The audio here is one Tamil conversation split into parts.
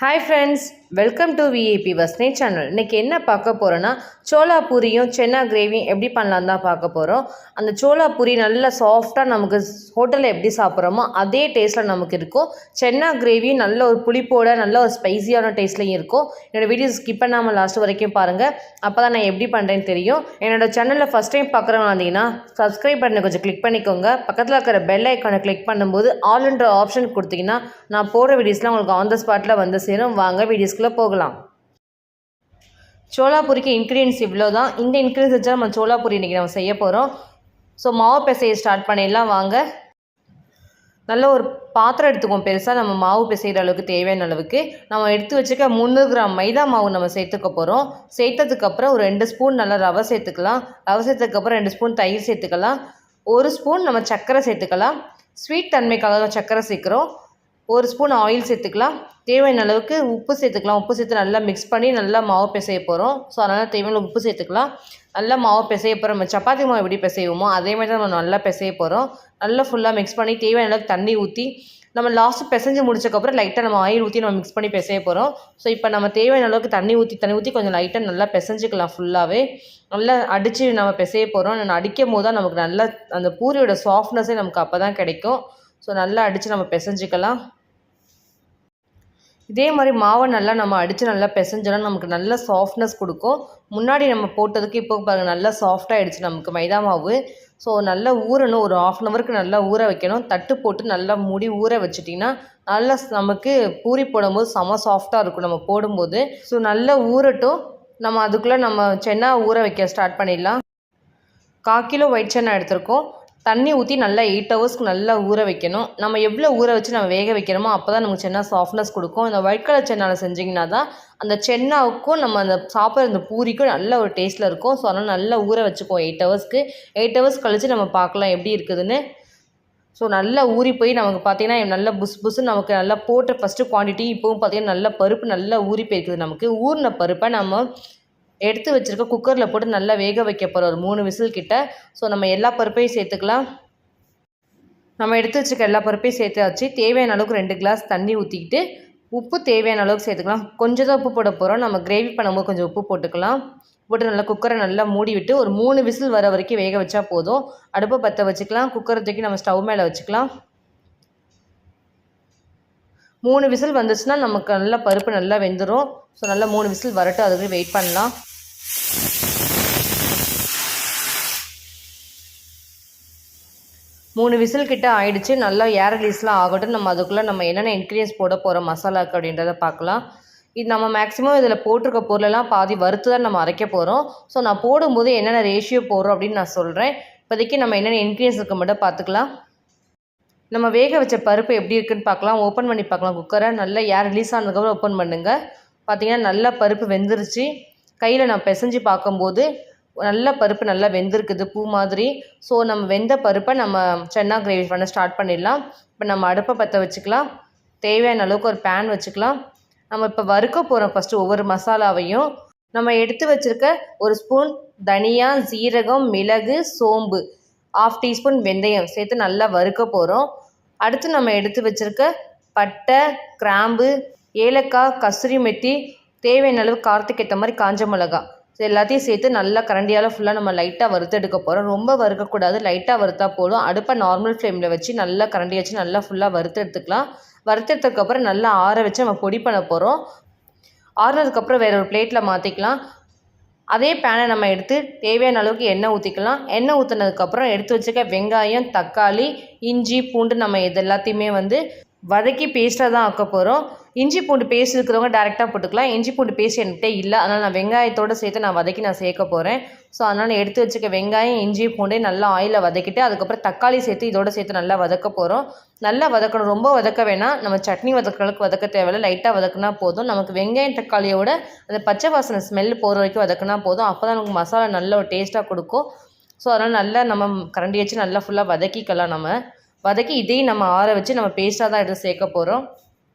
Hi friends, welcome to VIP வஸ்னே சேனல். இன்றைக்கி என்ன பார்க்க போகிறோன்னா, சோளா பூரியும் சென்னா கிரேவியும் எப்படி பண்ணலாம் தான் பார்க்க போகிறோம். அந்த சோளா பூரி நல்லா சாஃப்டாக நமக்கு ஹோட்டலில் எப்படி சாப்பிட்றோமோ அதே டேஸ்ட்டில் நமக்கு இருக்கும். சென்னா கிரேவியும் நல்ல ஒரு புளிப்போட நல்ல ஒரு ஸ்பைஸியான டேஸ்ட்லையும் இருக்கும். என்னோடய வீடியோ ஸ்கிப் பண்ணாமல் லாஸ்ட் வரைக்கும் பாருங்கள். அப்போ தான் நான் எப்படி பண்ணுறேன்னு தெரியும். என்னோடய சேனலில் ஃபஸ்ட் டைம் பார்க்குறவங்க வந்தீங்கன்னா சப்ஸ்கிரைப் பண்ணி கொஞ்சம் கிளிக் பண்ணிக்கோங்க. பக்கத்தில் இருக்கிற பெல் ஐக்கானை கிளிக் பண்ணும்போது ஆல்ன்ற ஆப்ஷன் கொடுத்தீங்கன்னா நான் போகிற வீடியோஸ்லாம் உங்களுக்கு ஆன் த ஸ்பாட்டில் வந்து சேரும். வாங்க வீடியோஸ்குள்ளே போகலாம். சோளா பூரிக்கு இன்க்ரீடியன்ஸ் இவ்வளோ தான். இந்த இன்க்ரீடியன்ஸ் வச்சா நம்ம சோளா பூரி இன்றைக்கி நம்ம செய்ய போகிறோம். ஸோ மாவு பிசைய ஸ்டார்ட் பண்ணிடலாம் வாங்க. நல்ல ஒரு பாத்திரம் எடுத்துக்கோம் பெருசாக. நம்ம மாவு பிசைகிற அளவுக்கு தேவையான அளவுக்கு நம்ம எடுத்து வச்சுக்க 300 கிராம் மைதா மாவு நம்ம சேர்த்துக்க போகிறோம். சேர்த்ததுக்கப்புறம் ஒரு 2 ஸ்பூன் நல்லா ரவை சேர்த்துக்கலாம். ரவை சேர்த்ததுக்கப்புறம் 2 ஸ்பூன் தயிர் சேர்த்துக்கலாம். 1 ஸ்பூன் நம்ம சர்க்கரை சேர்த்துக்கலாம். ஸ்வீட் தன்மைக்காக சர்க்கரை சேர்க்குறோம். 1 ஸ்பூன் ஆயில் சேர்த்துக்கலாம். தேவையான அளவுக்கு உப்பு சேர்த்துக்கலாம். உப்பு சேர்த்து நல்லா மிக்ஸ் பண்ணி நல்லா மாவு பிசைய போகிறோம். ஸோ அதனால் தேவையான உப்பு சேர்த்துக்கலாம். நல்லா மாவு பிசைய போகிறோம். நம்ம சப்பாத்தி மாவு எப்படி பிசைவோமோ அதே மாதிரி தான் நம்ம நல்லா பிசைய போகிறோம். நல்லா ஃபுல்லாக மிக்ஸ் பண்ணி தேவையான அளவுக்கு தண்ணி ஊற்றி நம்ம லாஸ்ட்டு பிசைஞ்சு முடிச்சக்கப்புறம் லைட்டாக நம்ம ஆயில் ஊற்றி நம்ம மிக்ஸ் பண்ணி பிசைய போகிறோம். ஸோ இப்போ நம்ம தேவையான அளவுக்கு தண்ணி ஊற்றி கொஞ்சம் லைட்டாக நல்லா பிசைஞ்சிக்கலாம். ஃபுல்லாகவே நல்லா அடித்து நம்ம பிசைய போகிறோம். நான் அடிக்கும் போது தான் நமக்கு நல்லா அந்த பூரியோட சாஃப்ட்னஸே நமக்கு அப்போ தான் கிடைக்கும். ஸோ நல்லா அடித்து நம்ம பிசைஞ்சிக்கலாம். இதே மாதிரி மாவை நல்லா நம்ம அடித்து நல்லா பிசைஞ்சோன்னா நமக்கு நல்ல சாஃப்ட்னஸ் கொடுக்கும். முன்னாடி நம்ம போட்டதுக்கு இப்போ பாருங்கள் நல்லா சாஃப்டாகிடுச்சு நமக்கு மைதா மாவு. ஸோ நல்லா ஊறணும். ஒரு 1/2 அன் ஹவருக்கு நல்லா ஊற வைக்கணும். தட்டு போட்டு நல்லா மூடி ஊற வச்சிட்டிங்கன்னா நல்லா நமக்கு பூரி போடும்போது செம சாஃப்டாக இருக்கும் நம்ம போடும்போது. ஸோ நல்லா ஊறட்டும். நம்ம அதுக்குள்ளே நம்ம சென்னா ஊற வைக்க ஸ்டார்ட் பண்ணிடலாம். 1/4 கிலோ ஒயிட் சென்னா எடுத்திருக்கோம். தண்ணி ஊற்றி நல்லா 8 ஹவர்ஸ்க்கு நல்லா ஊற வைக்கணும். நம்ம எவ்வளோ ஊற வச்சு நம்ம வேக வைக்கிறோமோ அப்போ தான் நமக்கு சென்னா சாஃப்ட்னஸ் கொடுக்கும். இந்த ஒயிட் கலர் சென்னாவில் செஞ்சிங்கன்னா தான் அந்த சென்னாவுக்கும் நம்ம அந்த சாப்பிட்ற அந்த பூரிக்கும் நல்ல ஒரு டேஸ்ட்டில் இருக்கும். ஸோ அதனால் நல்லா ஊற வச்சுக்குவோம் 8 ஹவர்ஸ்க்கு. 8 ஹவர்ஸ் கழித்து நம்ம பார்க்கலாம் எப்படி இருக்குதுன்னு. ஸோ நல்லா ஊறி போய் நமக்கு பார்த்திங்கன்னா நல்லா புஸ்ஸுன்னு நமக்கு நல்லா போட்ட ஃபஸ்ட்டு குவான்டிட்டி இப்போவும் பார்த்திங்கன்னா நல்லா பருப்பு நல்லா ஊறி போயிருக்குது. நமக்கு ஊறின பருப்பை நம்ம எடுத்து வச்சுருக்க குக்கரில் போட்டு நல்லா வேக வைக்க போகிறோம் ஒரு 3 விசில் கிட்ட. ஸோ நம்ம எல்லா பருப்பையும் சேர்த்துக்கலாம். நம்ம எடுத்து வச்சுருக்க எல்லா பருப்பையும் சேர்த்தாச்சு. தேவையான அளவுக்கு 2 கிளாஸ் தண்ணி ஊற்றிக்கிட்டு உப்பு தேவையான அளவுக்கு சேர்த்துக்கலாம். கொஞ்சம் தான் உப்பு போட போகிறோம். நம்ம கிரேவி பண்ணும்போது கொஞ்சம் உப்பு போட்டுக்கலாம். போட்டு நல்லா குக்கரை நல்லா மூடி விட்டு ஒரு 3 விசில் வர வரைக்கும் வேக வச்சா போதும். அடுப்பை பற்ற வச்சுக்கலாம். குக்கரை தூக்கி நம்ம ஸ்டவ் மேலே வச்சுக்கலாம். 3 விசில் வந்துச்சுன்னா நமக்கு நல்லா பருப்பு நல்லா வெந்துடும். ஸோ நல்லா 3 விசில் வரட்டும். அதுக்கு வெயிட் பண்ணலாம். 3 விசில் கிட்ட ஆயிடுச்சு. நல்லா ஏர் ரிலீஸ்லாம் ஆகட்டும். நம்ம அதுக்குள்ளே நம்ம என்னென்ன இன்க்ரீடியன்ஸ் போட போகிறோம் மசாலாவுக்கு அப்படின்றத பார்க்கலாம். இது நம்ம மேக்ஸிமம் இதில் போட்டிருக்க பொருளெல்லாம் பாதி வறுத்து தான் நம்ம அரைக்க போகிறோம். ஸோ நான் போடும்போது என்னென்ன ரேஷியோ போடுறோம் அப்படின்னு நான் சொல்கிறேன். இப்போதைக்கு நம்ம என்னென்ன இன்க்ரீடியன்ஸ் இருக்க மட்டும் பார்த்துக்கலாம். நம்ம வேக வச்ச பருப்பு எப்படி இருக்குன்னு பார்க்கலாம். ஓப்பன் பண்ணி பார்க்கலாம் குக்கரை. நல்லா ஏர் ரிலீஸ் ஆனதுக்கப்புறம் ஓப்பன் பண்ணுங்கள். பார்த்திங்கன்னா நல்லா பருப்பு வெந்துருச்சு. கையில் நான் பிசைஞ்சு பார்க்கும்போது நல்ல பருப்பு நல்லா வெந்திருக்குது பூ மாதிரி. ஸோ நம்ம வெந்த பருப்பை நம்ம சென்னா கிரேவி பண்ண ஸ்டார்ட் பண்ணிடலாம். இப்போ நம்ம அடுப்பை பற்ற வச்சுக்கலாம். தேவையான அளவுக்கு ஒரு பேன் வச்சுக்கலாம். நம்ம இப்போ வறுக்க போகிறோம் ஃபஸ்ட்டு ஒவ்வொரு மசாலாவையும். நம்ம எடுத்து வச்சுருக்க 1 ஸ்பூன் தனியா, சீரகம், மிளகு, சோம்பு, 1/2 டீஸ்பூன் வெந்தயம் சேர்த்து நல்லா வறுக்க போகிறோம். அடுத்து நம்ம எடுத்து வச்சுருக்க பட்டை, கிராம்பு, ஏலக்காய், கஸ்தூரி மெத்தி, தேவையான அளவு காரத்துக்கு ஏற்ற மாதிரி காஞ்ச மிளகா எல்லாத்தையும் சேர்த்து நல்லா கரண்டியால் ஃபுல்லாக நம்ம லைட்டாக வறுத்து எடுக்க போகிறோம். ரொம்ப வறுக்கக்கூடாது, லைட்டாக வறுத்தா போதும். அடுப்பை நார்மல் ஃப்ளேமில் வச்சு நல்லா கரண்டி வச்சு நல்லா ஃபுல்லாக வறுத்து எடுத்துக்கலாம். வறுத்து எடுத்ததுக்கப்புறம் நல்லா ஆற வச்சு நம்ம பொடி பண்ண போகிறோம். ஆறுனதுக்கப்புறம் வேறு ஒரு பிளேட்டில் மாற்றிக்கலாம். அதே பேனை நம்ம எடுத்து தேவையான அளவுக்கு எண்ணெய் ஊற்றிக்கலாம். எண்ணெய் ஊற்றினதுக்கப்புறம் எடுத்து வச்சுக்க வெங்காயம், தக்காளி, இஞ்சி, பூண்டு நம்ம இது எல்லாத்தையுமே வதக்கி பேஸ்ட்டாக தான் ஆக்க போகிறோம். இஞ்சி பூண்டு பேஸ்ட் இருக்கிறவங்க டேரெக்டாக போட்டுக்கலாம். இஞ்சி பூண்டு பேஸ்ட் என்கிட்ட இல்லை, அதனால் நான் வெங்காயத்தோடு சேர்த்து நான் வதக்கி நான் சேர்க்க போகிறேன். ஸோ அதனால் எடுத்து வச்சுக்க வெங்காயம், இஞ்சி பூண்டு நல்லா ஆயிலில் வதக்கிட்டு அதுக்கப்புறம் தக்காளி சேர்த்து இதோடு சேர்த்து நல்லா வதக்க போகிறோம். நல்லா வதக்கணும், ரொம்ப வதக்க வேணாம். நம்ம சட்னி வதக்கிறதுக்கு வதக்க தேவையில்லை, லைட்டாக வதக்குனா போதும். நமக்கு வெங்காயம் தக்காளியோட அந்த பச்சை வாசனை ஸ்மெல் போகிற வரைக்கும் வதக்குனா போதும். அப்போ தான் நமக்கு மசாலா நல்ல ஒரு டேஸ்ட்டாக கொடுக்கும். ஸோ அதனால் நல்லா நம்ம கரண்டி வச்சு நல்லா ஃபுல்லாக வதக்கிக்கலாம். நம்ம வதக்கி இதையும் நம்ம ஆற வச்சு நம்ம பேஸ்ட்டாக தான் எடுத்து சேர்க்க போகிறோம்.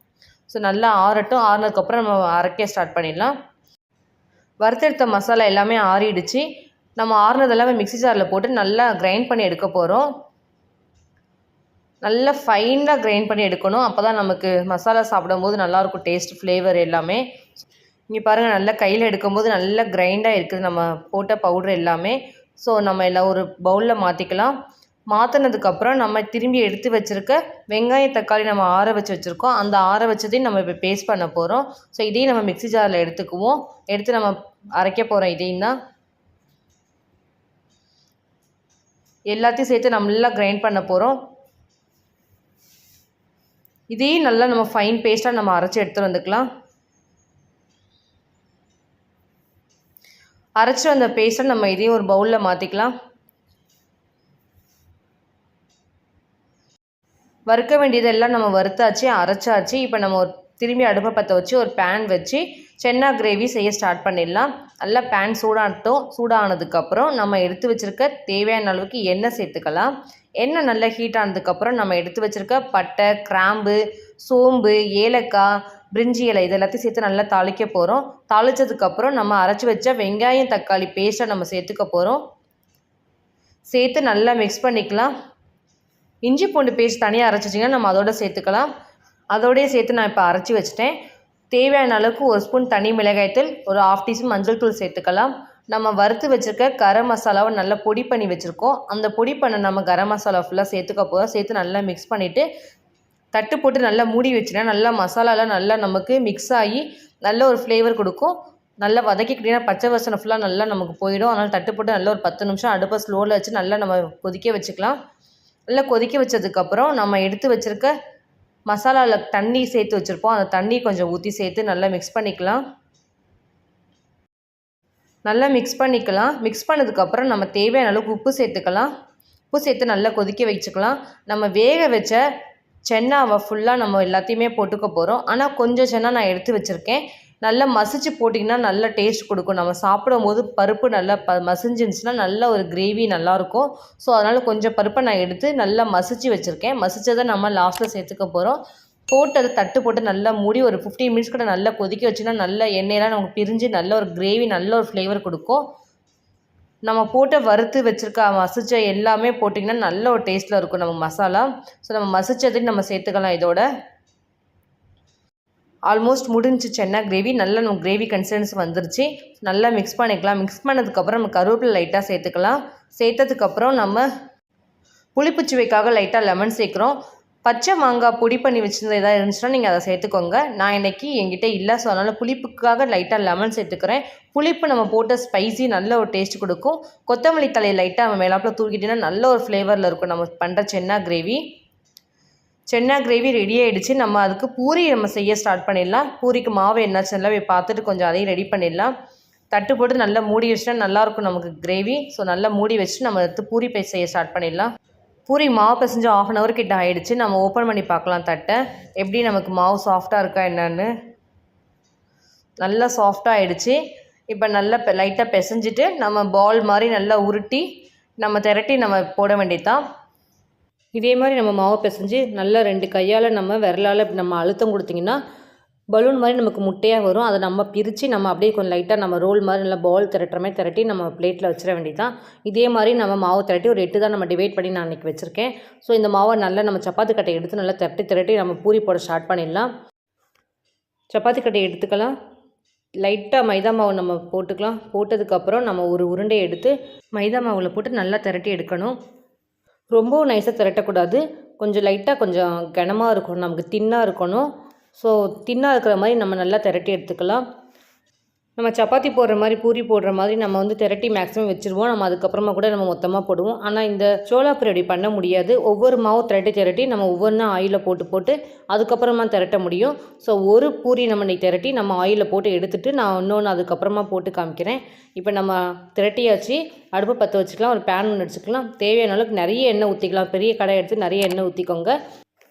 ஸோ நல்லா ஆறட்டும். ஆறினதுக்கப்புறம் நம்ம அரைக்க ஸ்டார்ட் பண்ணிடலாம். வறுத்தெடுத்த மசாலா எல்லாமே ஆறிடுச்சு. நம்ம ஆறினது எல்லாமே மிக்ஸி ஜாரில் போட்டு நல்லா கிரைண்ட் பண்ணி எடுக்க போகிறோம். நல்லா ஃபைனாக கிரைண்ட் பண்ணி எடுக்கணும். அப்போ தான் நமக்கு மசாலா சாப்பிடும்போது நல்லாயிருக்கும் டேஸ்ட், ஃப்ளேவர் எல்லாமே. இங்கே பாருங்கள், நல்லா கையில் எடுக்கும்போது நல்லா கிரைண்டாக இருக்குது நம்ம போட்ட பவுட்ரு எல்லாமே. ஸோ நம்ம எல்லாம் ஒரு பவுலில் மாற்றிக்கலாம். மாற்றினதுக்கப்புறம் நம்ம திரும்பி எடுத்து வச்சுருக்க வெங்காயம் தக்காளி நம்ம ஆற வச்சுருக்கோம். அந்த ஆற வச்சதையும் நம்ம இப்போ பேஸ்ட் பண்ண போகிறோம். ஸோ இதையும் நம்ம மிக்ஸி ஜாரில் எடுத்துக்குவோம். எடுத்து நம்ம அரைக்க போகிறோம். இதையும் தான் எல்லாத்தையும் சேர்த்து நல்லா கிரைண்ட் பண்ண போகிறோம். இதையும் நல்லா நம்ம ஃபைன் பேஸ்ட்டாக நம்ம அரைச்சி எடுத்துகிட்டு வந்துக்கலாம். அரைச்சி வந்த பேஸ்ட்டை நம்ம இதையும் ஒரு பவுலில் மாற்றிக்கலாம். வறுக்க வேண்டியதெல்லாம் நம்ம வறுத்தாச்சு, அரைச்சாச்சு. இப்போ நம்ம திரும்பி அடுப்பை பற்ற வச்சு ஒரு பேன் வச்சு சென்னா கிரேவி செய்ய ஸ்டார்ட் பண்ணிடலாம். நல்லா பேன் சூடானதுக்கப்புறம் நம்ம எடுத்து வச்சுருக்க தேவையான அளவுக்கு எண்ணெய் சேர்த்துக்கலாம். எண்ணெய் நல்லா ஹீட் ஆனதுக்கப்புறம் நம்ம எடுத்து வச்சுருக்க பட்டை, கிராம்பு, சோம்பு, ஏலக்காய், பிரிஞ்சி இலை இது எல்லாத்தையும் சேர்த்து நல்லா தாளிக்க போகிறோம். தாளித்ததுக்கப்புறம் நம்ம அரைச்சி வச்ச வெங்காயம் தக்காளி பேஸ்ட்டை நம்ம சேர்த்துக்க போகிறோம். சேர்த்து நல்லா மிக்ஸ் பண்ணிக்கலாம். இஞ்சி பூண்டு பேஸ்ட் தனியாக அரைச்சி வச்சிங்கன்னா நம்ம அதோட சேர்த்துக்கலாம். அதோடய சேர்த்து நான் இப்போ அரைச்சி வச்சுட்டேன். தேவையான அளவுக்கு ஒரு ஸ்பூன் தனி மிளகாய்த்தூள், ஒரு 1/2 டீஸ்பூன் மஞ்சள் தூள் சேர்த்துக்கலாம். நம்ம வறுத்து வச்சுருக்க கரம் மசாலாவை நல்லா பொடி பண்ணி வச்சுருக்கோம். அந்த பொடி பண்ண நம்ம கரம் மசாலா ஃபுல்லாக சேர்த்துக்க போகிறோம். சேர்த்து நல்லா மிக்ஸ் பண்ணிவிட்டு தட்டு போட்டு நல்லா மூடி வச்சுனா நல்லா மசாலாலாம் நல்லா நமக்கு மிக்ஸ் ஆகி நல்ல ஒரு ஃப்ளேவர் கொடுக்கும். நல்லா வதக்கிக்கிட்டிங்கன்னா பச்சை வாசனை ஃபுல்லாக நல்லா நமக்கு போயிடும். அதனால் தட்டு போட்டு நல்லா ஒரு 10 நிமிஷம் அடுப்பை ஸ்லோவில் வச்சு நல்லா நம்ம கொதிக்க வச்சுக்கலாம். நல்லா கொதிக்க வச்சதுக்கப்புறம் நம்ம எடுத்து வச்சுருக்க மசாலாவில் தண்ணி சேர்த்து வச்சுருப்போம். அந்த தண்ணி கொஞ்சம் ஊற்றி சேர்த்து நல்லா மிக்ஸ் பண்ணிக்கலாம். நல்லா மிக்ஸ் பண்ணிக்கலாம். மிக்ஸ் பண்ணதுக்கப்புறம் நம்ம தேவையான அளவுக்கு உப்பு சேர்த்துக்கலாம். உப்பு சேர்த்து நல்லா கொதிக்க வச்சுக்கலாம். நம்ம வேக வச்ச சென்னாவை ஃபுல்லாக நம்ம எல்லாத்தையுமே போட்டுக்க போகிறோம். ஆனால் கொஞ்சம் சென்னா நான் எடுத்து வச்சுருக்கேன். நல்லா மசிச்சு போட்டிங்கன்னா நல்ல டேஸ்ட் கொடுக்கும். நம்ம சாப்பிடும் போது பருப்பு நல்லா மசிஞ்சிருந்துச்சுன்னா நல்ல ஒரு கிரேவி நல்லாயிருக்கும். ஸோ அதனால் கொஞ்சம் பருப்பை நான் எடுத்து நல்லா மசிச்சு வச்சுருக்கேன். மசிச்சதை நம்ம லாஸ்ட்டில் சேர்த்துக்க போகிறோம். போட்டு அதை தட்டு போட்டு நல்லா மூடி ஒரு 15 மினிட்ஸ் கூட நல்லா கொதிக்க வச்சுன்னா நல்ல எண்ணெயெல்லாம் நமக்கு பிரிஞ்சு நல்ல ஒரு கிரேவி நல்ல ஒரு ஃப்ளேவர் கொடுக்கும். நம்ம போட்ட வறுத்து வச்சுருக்க மசிச்ச எல்லாமே போட்டிங்கன்னா நல்ல ஒரு டேஸ்ட்டில் இருக்கும் நம்ம மசாலா. ஸோ நம்ம மசிச்சதையும் நம்ம சேர்த்துக்கலாம். இதோட ஆல்மோஸ்ட் முடிஞ்சு சென்னா கிரேவி. நல்லா நம்ம கிரேவி கன்சிஸ்டன்சி வந்துருச்சு. நல்லா மிக்ஸ் பண்ணிக்கலாம். மிக்ஸ் பண்ணதுக்கப்புறம் நம்ம கருவேப்பிலை லைட்டாக சேர்த்துக்கலாம். சேர்த்ததுக்கப்புறம் நம்ம புளிப்புச்சுவைக்காக லைட்டாக லெமன் சேர்க்குறோம். பச்சை மாங்காய் பொடி பண்ணி வச்சுருந்த எதாவது இருந்துச்சுன்னா நீங்கள் அதை சேர்த்துக்கோங்க. நான் இன்றைக்கி என்கிட்ட இல்லை, ஸோ அதனால் புளிப்புக்காக லைட்டாக லெமன் சேர்த்துக்கிறேன். புளிப்பு நம்ம போட்ட ஸ்பைசி நல்ல ஒரு டேஸ்ட் கொடுக்கும். கொத்தமல்லி தலையை லைட்டாக நம்ம மேலாப்பில் தூக்கிட்டிங்கன்னா நல்ல ஒரு ஃப்ளேவரில் இருக்கும் நம்ம பண்ணுற சென்னா கிரேவி. சென்னா கிரேவி ரெடி ஆகிடுச்சு. நம்ம அதுக்கு பூரி நம்ம செய்ய ஸ்டார்ட் பண்ணிடலாம். பூரிக்கு மாவு என்னாச்சுன்னா போய் பார்த்துட்டு கொஞ்சம் அதையும் ரெடி பண்ணிடலாம். தட்டு போட்டு நல்லா மூடி வச்சுட்டா நல்லாயிருக்கும் நமக்கு கிரேவி. ஸோ நல்லா மூடி வச்சுட்டு நம்ம எடுத்து பூரி செய்ய ஸ்டார்ட் பண்ணிடலாம். பூரி மாவு பிசைஞ்சு 1/2 hour கிட்ட ஆகிடுச்சு. நம்ம ஓப்பன் பண்ணி பார்க்கலாம் தட்டை. எப்படி நமக்கு மாவு சாஃப்டாக இருக்கா என்னன்னு. நல்லா சாஃப்டாக ஆகிடுச்சு. இப்போ நல்லா லைட்டாக பிசைஞ்சிட்டு நம்ம பால் மாதிரி நல்லா உருட்டி நம்ம திரட்டி நம்ம போட வேண்டியதுதான். இதே மாதிரி நம்ம மாவு பிசைஞ்சு நல்லா 2 கையால் நம்ம விரலால் நம்ம அழுத்தம் கொடுத்திங்கன்னா பலூன் மாதிரி நமக்கு முட்டையாக வரும். அதை நம்ம பிரித்து நம்ம அப்படியே கொஞ்சம் லைட்டாக நம்ம ரோல் மாதிரி நல்லா பால் திரட்டுற மாதிரி திரட்டி நம்ம பிளேட்டில் வச்சிட வேண்டியதான். இதே மாதிரி நம்ம மாவு திரட்டி ஒரு 8 தான் நம்ம டிவைட் பண்ணி நான் இன்றைக்கி வச்சுருக்கேன். ஸோ இந்த மாவை நல்லா நம்ம சப்பாத்தி கட்டை எடுத்து நல்லா திரட்டி நம்ம பூரி போட ஸ்டார்ட் பண்ணிடலாம். சப்பாத்தி கட்டை எடுத்துக்கலாம். லைட்டாக மைதா மாவு நம்ம போட்டுக்கலாம். போட்டதுக்கப்புறம் நம்ம ஒரு உருண்டையை எடுத்து மைதா மாவில் போட்டு நல்லா திரட்டி எடுக்கணும். ரொம்பவும் நைஸாக திரட்டக்கூடாது. கொஞ்சம் லைட்டாக கொஞ்சம் கனமாக இருக்கணும், நமக்கு தின்னாக இருக்கணும். ஸோ தின்னாக இருக்கிற மாதிரி நம்ம நல்லா திரட்டி எடுத்துக்கலாம். நம்ம சப்பாத்தி போடுற மாதிரி பூரி போடுற மாதிரி நம்ம திரட்டி மேக்ஸிமம் வச்சுருவோம். நம்ம அதுக்கப்புறமா கூட நம்ம மொத்தமாக போடுவோம். ஆனால் இந்த சோளாப்பூரி அப்படி பண்ண முடியாது. ஒவ்வொரு மாவு திரட்டி நம்ம ஒவ்வொன்றா ஆயிலில் போட்டு அதுக்கப்புறமா திரட்ட முடியும். ஸோ ஒரு பூரி நம்ம திரட்டி நம்ம ஆயிலில் போட்டு எடுத்துகிட்டு நான் இன்னொன்று அதுக்கப்புறமா போட்டு காமிக்கிறேன். இப்போ நம்ம திரட்டியாச்சு. அடுப்பை பற்ற வச்சுக்கலாம். ஒரு பேன் ஒன்று வச்சுக்கலாம். தேவையான அளவுக்கு நிறைய எண்ணெய் ஊற்றிக்கலாம். பெரிய கடை எடுத்து நிறைய எண்ணெய் ஊற்றிக்கோங்க.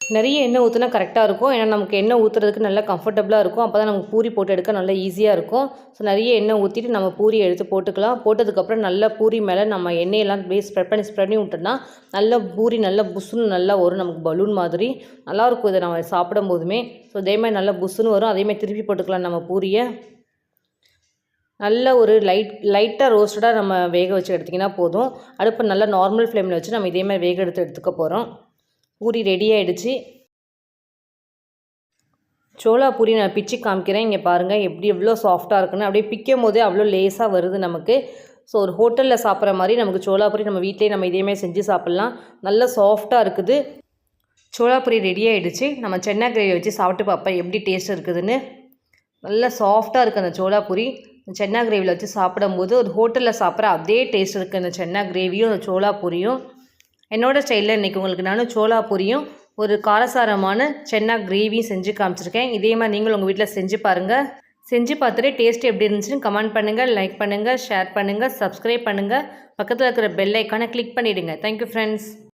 நிறைய எண்ணெய் ஊற்றினா கரெக்டாக இருக்கும். ஏன்னா நமக்கு எண்ணெய் ஊற்றுறதுக்கு நல்லா கம்ஃபர்டபுளாக இருக்கும். அப்போ தான் நமக்கு பூரி போட்டு எடுக்க நல்லா ஈஸியாக இருக்கும். ஸோ நிறைய எண்ணெய் ஊற்றிட்டு நம்ம பூரி எடுத்து போட்டுக்கலாம். போட்டதுக்கப்புறம் நல்லா பூரி மேலே நம்ம எண்ணெயெல்லாம் ஸ்ப்ரெட் பண்ணி விட்டோம்னா நல்லா பூரி நல்லா புஸ்ஸுன்னு நல்லா வரும். நமக்கு பலூன் மாதிரி நல்லாயிருக்கும் இதை நம்ம சாப்பிடும் போதுமே. ஸோ இதேமாதிரி நல்லா புஸ்ஸுன்னு வரும். அதேமாதிரி திருப்பி போட்டுக்கலாம் நம்ம பூரியை. நல்ல ஒரு லைட்டாக ரோஸ்டடாக நம்ம வேக வச்சு எடுத்திங்கன்னா போதும். அடுப்பு நல்லா நார்மல் ஃப்ளேமில் வச்சு நம்ம இதேமாதிரி வேக எடுத்துக்க போகிறோம். பூரி ரெடி ஆகிடுச்சு. சோளா பூரி நான் பிச்சு காமிக்கிறேன். இங்கே பாருங்கள் எப்படி எவ்வளோ சாஃப்டாக இருக்குன்னு. அப்படியே பிக்கும் போதே அவ்வளோ லேஸாக வருது நமக்கு. ஸோ ஒரு ஹோட்டலில் சாப்பிட்ற மாதிரி நமக்கு சோளா பூரி நம்ம வீட்டிலேயே நம்ம இதேமாதிரி செஞ்சு சாப்பிட்லாம். நல்லா சாஃப்டாக இருக்குது. சோளா பூரி ரெடி ஆகிடுச்சு. நம்ம சென்னா கிரேவி வச்சு சாப்பிட்டு பார்ப்பேன் எப்படி டேஸ்ட் இருக்குதுன்னு. நல்லா சாஃப்டாக இருக்குது அந்த சோளா பூரி. சென்னா கிரேவியில் வச்சு சாப்பிடும்போது ஒரு ஹோட்டலில் சாப்பிட்ற அதே டேஸ்ட் இருக்குது அந்த சென்னா கிரேவியும் அந்த சோளா பூரியும். என்னோடய ஸ்டைலில் இன்றைக்கி உங்களுக்கு நானும் சோளா பூரியும் ஒரு காரசாரமான சென்னா கிரேவியும் செஞ்சு காமிச்சிருக்கேன். இதே மாதிரி நீங்களும் உங்கள் வீட்டில் செஞ்சு பாருங்கள். செஞ்சு பார்த்துட்டு டேஸ்ட் எப்படி இருந்துச்சுன்னு கமெண்ட் பண்ணுங்கள், லைக் பண்ணுங்கள், ஷேர் பண்ணுங்கள், சப்ஸ்கிரைப் பண்ணுங்கள். பக்கத்தில் இருக்கிற பெல் ஐக்கானை கிளிக் பண்ணிவிடுங்க. Thank you friends.